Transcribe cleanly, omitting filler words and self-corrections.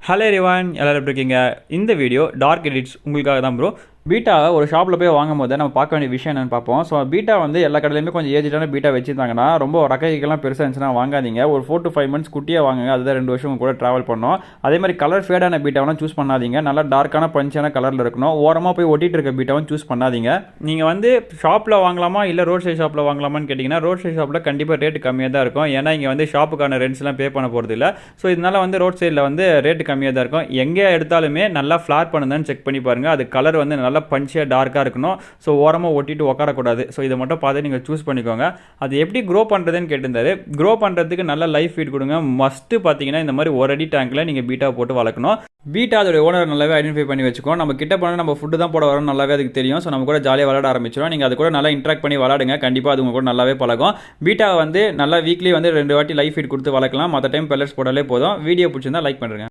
Hello everyone, எல்லாரும் எப்படி இருக்கீங்க? இந்த வீடியோ டார்க் எடிட்ஸ் உங்களுக்காக தான் ப்ரோ. பீட்டாவை ஒரு ஷாப்பில் போய் வாங்கும் போது நம்ம பார்க்க வேண்டிய விஷயம் என்னென்னு பார்ப்போம். ஸோ பீட்டா வந்து எல்லா கடையிலுமே கொஞ்சம் ஏஜென்டான பீட்டா வச்சுருந்தாங்கன்னா ரொம்ப ரக்கைக்கெல்லாம் பெருசாக இருந்துச்சுன்னா வாங்காதீங்க. ஒரு 4 to 5 months குட்டியாக வாங்குங்க. அதுதான் 2 வருஷம் கூட ட்ராவல் பண்ணோம். அதே மாதிரி கலர் ஃபேடான பீட்டாவெல்லாம் சூஸ் பண்ணாதீங்க. நல்லா டார்க்கான பஞ்சான கலரில் இருக்கணும். ஓரமாக போய் ஒட்டிகிட்டு இருக்க பீட்டாவும் சூஸ் பண்ணாதீங்க. நீங்கள் வந்து ஷாப்பில் வாங்கலாமா இல்லை ரோட் சைட் ஷாப்பில் வாங்கலாமான்னு கேட்டிங்கன்னா ரோட் சைட் ஷாப்பில் கண்டிப்பாக ரேட்டு கம்மியாக தான் இருக்கும். ஏன்னா இங்கே வந்து ஷாப்புக்கான ரெண்ட்ஸ்லாம் பே பண்ண போகிறது இல்லை. ஸோ இதனால் வந்து ரோட் சைடில் வந்து ரேட்டு கம்மியாக தான் இருக்கும். எங்கே எடுத்தாலுமே நல்லா ஃப்ளார் பண்ணுதான்னு செக் பண்ணி பாருங்கள். அது கலர் வந்து நல்லா பஞ்சியாக டார்க்காக இருக்கணும். ஸோ ஓரமாக ஒட்டிட்டு உட்காரக்கூடாது. ஸோ இதை மட்டும் பார்த்து நீங்கள் சூஸ் பண்ணிக்கோங்க. அது எப்படி க்ரோ பண்ணுறதுன்னு கேட்டிருந்தாரு. க்ரோ பண்ணுறதுக்கு நல்ல லைஃப் ஃபீட் கொடுங்க. மஸ்ட்டு பார்த்தீங்கன்னா இந்த மாதிரி ஒரு அடி டேங்கில் நீங்கள் பீட்டா போட்டு வளர்க்கணும். பீட்டா அதோட ஓனர் நல்லாவே ஐடென்டிஃபை பண்ணி வச்சுக்கோம். நம்ம கிட்ட போனால் நம்ம ஃபுட்டு தான் போட வரோம் நல்லாவே அதுக்கு தெரியும். ஸோ நம்ம கூட ஜாலியாக விளாட ஆரம்பிச்சிடும். நீங்கள் அது கூட நல்லா இன்ட்ராக்ட் பண்ணி விளாடுங்க. கண்டிப்பாக அது உங்க கூட நல்லாவே பழகும். பீட்டா வந்து நல்லா வீக்லி வந்து 2 வாட்டி லைஃப் ஃபீட் கொடுத்து வளர்க்கலாம். மற்ற டைம் பெல்லட்ஸ் போட்டாலே போதும். வீடியோ பிடிச்சிருந்தா லைக் பண்ணுறேங்க.